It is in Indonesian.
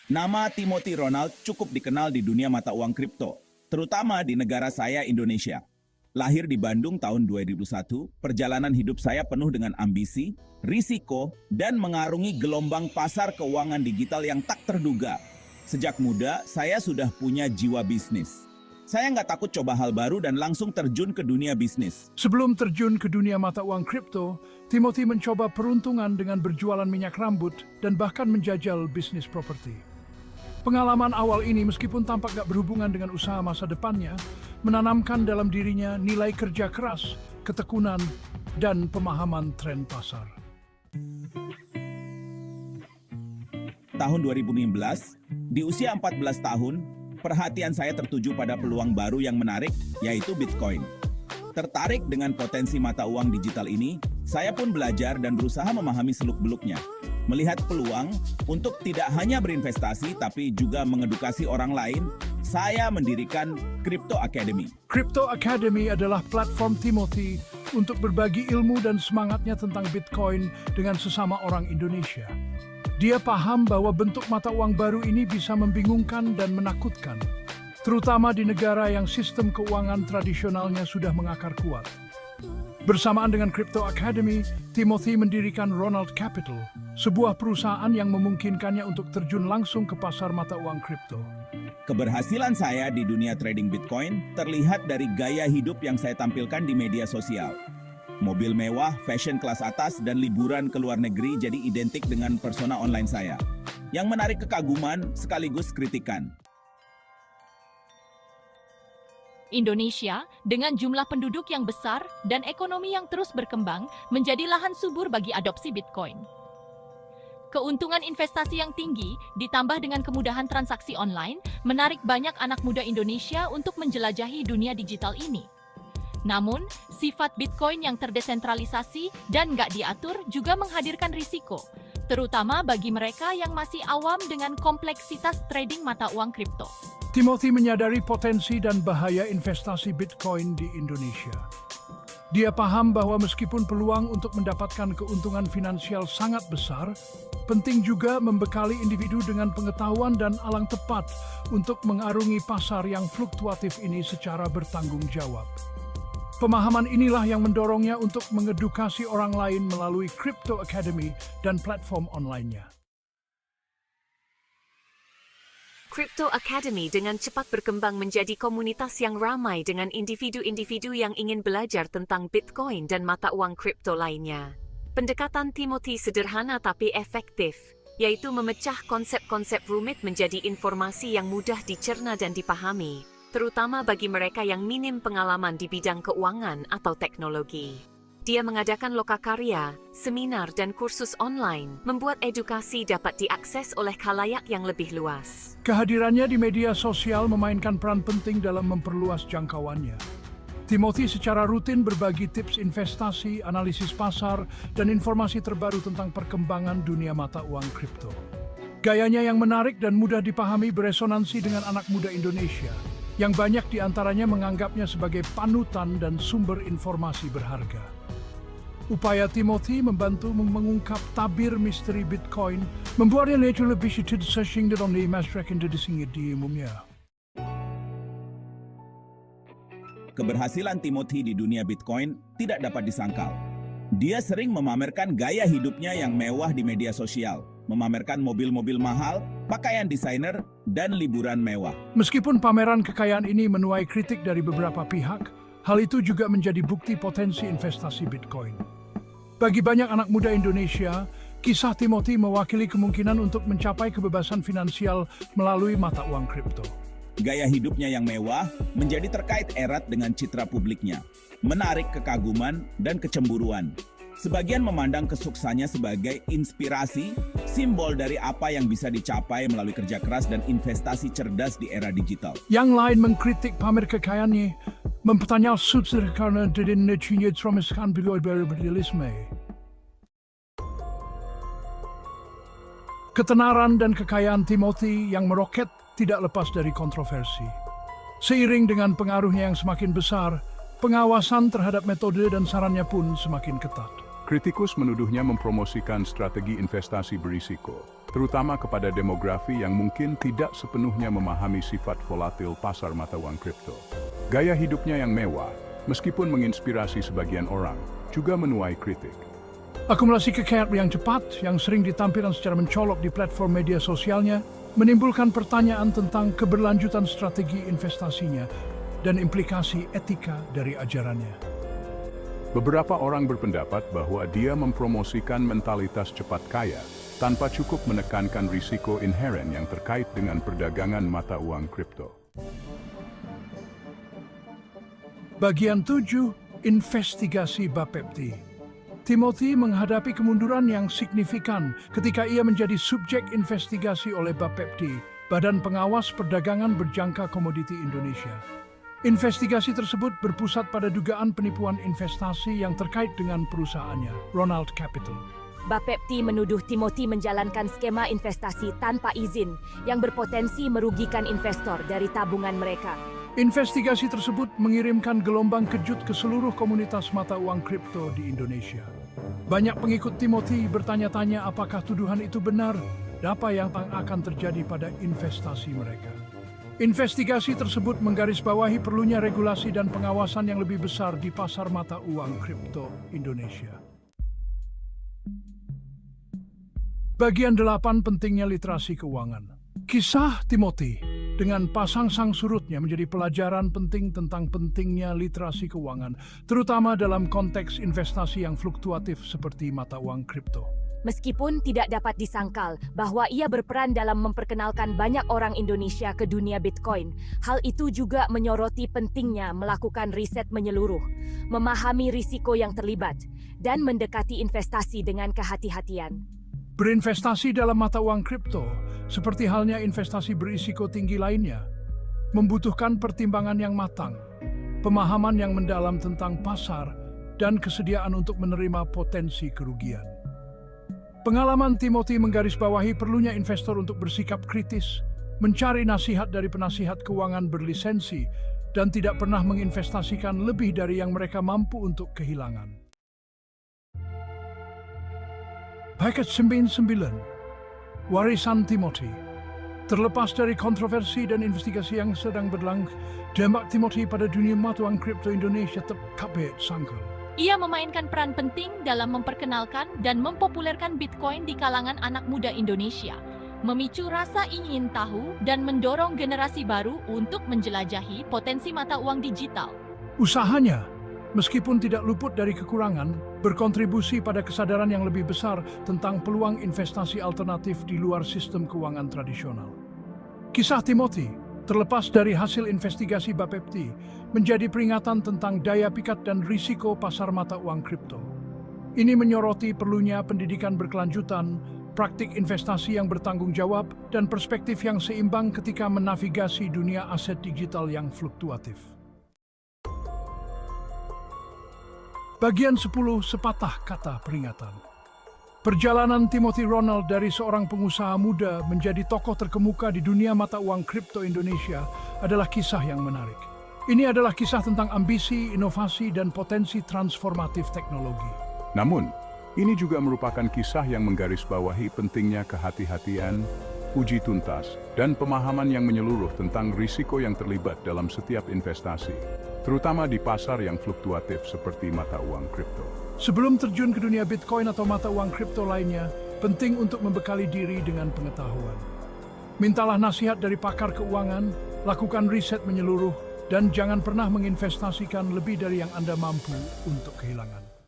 Nama Timothy Ronald cukup dikenal di dunia mata uang kripto, terutama di negara saya Indonesia. Lahir di Bandung tahun 2001, perjalanan hidup saya penuh dengan ambisi, risiko, dan mengarungi gelombang pasar keuangan digital yang tak terduga. Sejak muda, saya sudah punya jiwa bisnis. Saya nggak takut coba hal baru dan langsung terjun ke dunia bisnis. Sebelum terjun ke dunia mata uang kripto, Timothy mencoba peruntungan dengan berjualan minyak rambut dan bahkan menjajal bisnis properti. Pengalaman awal ini meskipun tampak gak berhubungan dengan usaha masa depannya, menanamkan dalam dirinya nilai kerja keras, ketekunan, dan pemahaman tren pasar. Tahun 2016, di usia 14 tahun, perhatian saya tertuju pada peluang baru yang menarik, yaitu Bitcoin. Tertarik dengan potensi mata uang digital ini, saya pun belajar dan berusaha memahami seluk-beluknya. Melihat peluang untuk tidak hanya berinvestasi, tapi juga mengedukasi orang lain, saya mendirikan Crypto Academy. Crypto Academy adalah platform Timothy untuk berbagi ilmu dan semangatnya tentang Bitcoin dengan sesama orang Indonesia. Dia paham bahwa bentuk mata uang baru ini bisa membingungkan dan menakutkan, terutama di negara yang sistem keuangan tradisionalnya sudah mengakar kuat. Bersamaan dengan Crypto Academy, Timothy mendirikan Ronald Capital, sebuah perusahaan yang memungkinkannya untuk terjun langsung ke pasar mata uang kripto. Keberhasilan saya di dunia trading Bitcoin terlihat dari gaya hidup yang saya tampilkan di media sosial. Mobil mewah, fashion kelas atas, dan liburan ke luar negeri jadi identik dengan persona online saya, yang menarik kekaguman sekaligus kritikan. Indonesia, dengan jumlah penduduk yang besar dan ekonomi yang terus berkembang, menjadi lahan subur bagi adopsi Bitcoin. Keuntungan investasi yang tinggi, ditambah dengan kemudahan transaksi online, menarik banyak anak muda Indonesia untuk menjelajahi dunia digital ini. Namun, sifat Bitcoin yang terdesentralisasi dan nggak diatur juga menghadirkan risiko, terutama bagi mereka yang masih awam dengan kompleksitas trading mata uang kripto. Timothy menyadari potensi dan bahaya investasi Bitcoin di Indonesia. Dia paham bahwa meskipun peluang untuk mendapatkan keuntungan finansial sangat besar, penting juga membekali individu dengan pengetahuan dan alang tepat untuk mengarungi pasar yang fluktuatif ini secara bertanggung jawab. Pemahaman inilah yang mendorongnya untuk mengedukasi orang lain melalui Crypto Academy dan platform online-nya. Crypto Academy dengan cepat berkembang menjadi komunitas yang ramai dengan individu-individu yang ingin belajar tentang Bitcoin dan mata uang kripto lainnya. Pendekatan Timothy sederhana tapi efektif, yaitu memecah konsep-konsep rumit menjadi informasi yang mudah dicerna dan dipahami, terutama bagi mereka yang minim pengalaman di bidang keuangan atau teknologi. Dia mengadakan lokakarya, seminar, dan kursus online, membuat edukasi dapat diakses oleh khalayak yang lebih luas. Kehadirannya di media sosial memainkan peran penting dalam memperluas jangkauannya. Timothy secara rutin berbagi tips investasi, analisis pasar, dan informasi terbaru tentang perkembangan dunia mata uang kripto. Gayanya yang menarik dan mudah dipahami beresonansi dengan anak muda Indonesia, yang banyak diantaranya menganggapnya sebagai panutan dan sumber informasi berharga. Upaya Timothy membantu mengungkap tabir misteri Bitcoin, membuatnya lebih sulit searching dan masyarakat di umumnya. Keberhasilan Timothy di dunia Bitcoin tidak dapat disangkal. Dia sering memamerkan gaya hidupnya yang mewah di media sosial, memamerkan mobil-mobil mahal, pakaian desainer, dan liburan mewah. Meskipun pameran kekayaan ini menuai kritik dari beberapa pihak, hal itu juga menjadi bukti potensi investasi Bitcoin. Bagi banyak anak muda Indonesia, kisah Timothy mewakili kemungkinan untuk mencapai kebebasan finansial melalui mata uang kripto. Gaya hidupnya yang mewah menjadi terkait erat dengan citra publiknya, menarik kekaguman dan kecemburuan. Sebagian memandang kesuksesannya sebagai inspirasi, simbol dari apa yang bisa dicapai melalui kerja keras dan investasi cerdas di era digital. Yang lain mengkritik pamer kekayaannya, mempertanyakan subsidi karena didinicinya tromiskan berliberisme. Ketenaran dan kekayaan Timothy yang meroket tidak lepas dari kontroversi. Seiring dengan pengaruhnya yang semakin besar, pengawasan terhadap metode dan sarannya pun semakin ketat. Kritikus menuduhnya mempromosikan strategi investasi berisiko, terutama kepada demografi yang mungkin tidak sepenuhnya memahami sifat volatil pasar mata uang kripto. Gaya hidupnya yang mewah, meskipun menginspirasi sebagian orang, juga menuai kritik. Akumulasi kekayaan yang cepat, yang sering ditampilkan secara mencolok di platform media sosialnya, menimbulkan pertanyaan tentang keberlanjutan strategi investasinya dan implikasi etika dari ajarannya. Beberapa orang berpendapat bahwa dia mempromosikan mentalitas cepat kaya tanpa cukup menekankan risiko inheren yang terkait dengan perdagangan mata uang kripto. Bagian 7. Investigasi Bapepti. Timothy menghadapi kemunduran yang signifikan ketika ia menjadi subjek investigasi oleh Bapepti, Badan Pengawas Perdagangan Berjangka Komoditi Indonesia. Investigasi tersebut berpusat pada dugaan penipuan investasi yang terkait dengan perusahaannya, Ronald Capital. Bapepti menuduh Timothy menjalankan skema investasi tanpa izin yang berpotensi merugikan investor dari tabungan mereka. Investigasi tersebut mengirimkan gelombang kejut ke seluruh komunitas mata uang kripto di Indonesia. Banyak pengikut Timothy bertanya-tanya apakah tuduhan itu benar dan apa yang akan terjadi pada investasi mereka. Investigasi tersebut menggarisbawahi perlunya regulasi dan pengawasan yang lebih besar di pasar mata uang kripto Indonesia. Bagian 8. Pentingnya literasi keuangan. Kisah Timothy dengan pasang sang surutnya menjadi pelajaran penting tentang pentingnya literasi keuangan, terutama dalam konteks investasi yang fluktuatif seperti mata uang kripto. Meskipun tidak dapat disangkal bahwa ia berperan dalam memperkenalkan banyak orang Indonesia ke dunia Bitcoin, hal itu juga menyoroti pentingnya melakukan riset menyeluruh, memahami risiko yang terlibat, dan mendekati investasi dengan kehati-hatian. Berinvestasi dalam mata uang kripto, seperti halnya investasi berisiko tinggi lainnya, membutuhkan pertimbangan yang matang, pemahaman yang mendalam tentang pasar, dan kesediaan untuk menerima potensi kerugian. Pengalaman Timothy menggarisbawahi perlunya investor untuk bersikap kritis, mencari nasihat dari penasihat keuangan berlisensi, dan tidak pernah menginvestasikan lebih dari yang mereka mampu untuk kehilangan. Paket 99. Warisan Timothy. Terlepas dari kontroversi dan investigasi yang sedang berlangsung, dampak Timothy pada dunia mata uang kripto Indonesia tetap kabeh sangkal. Ia memainkan peran penting dalam memperkenalkan dan mempopulerkan Bitcoin di kalangan anak muda Indonesia, memicu rasa ingin tahu dan mendorong generasi baru untuk menjelajahi potensi mata uang digital. Usahanya, meskipun tidak luput dari kekurangan, berkontribusi pada kesadaran yang lebih besar tentang peluang investasi alternatif di luar sistem keuangan tradisional. Kisah Timothy, terlepas dari hasil investigasi Bapepti, menjadi peringatan tentang daya pikat dan risiko pasar mata uang kripto. Ini menyoroti perlunya pendidikan berkelanjutan, praktik investasi yang bertanggung jawab, dan perspektif yang seimbang ketika menavigasi dunia aset digital yang fluktuatif. Bagian 10. Sepatah kata peringatan. Perjalanan Timothy Ronald dari seorang pengusaha muda menjadi tokoh terkemuka di dunia mata uang kripto Indonesia adalah kisah yang menarik. Ini adalah kisah tentang ambisi, inovasi, dan potensi transformatif teknologi. Namun, ini juga merupakan kisah yang menggarisbawahi pentingnya kehati-hatian, uji tuntas, dan pemahaman yang menyeluruh tentang risiko yang terlibat dalam setiap investasi, terutama di pasar yang fluktuatif seperti mata uang kripto. Sebelum terjun ke dunia Bitcoin atau mata uang kripto lainnya, penting untuk membekali diri dengan pengetahuan. Mintalah nasihat dari pakar keuangan, lakukan riset menyeluruh, dan jangan pernah menginvestasikan lebih dari yang Anda mampu untuk kehilangan.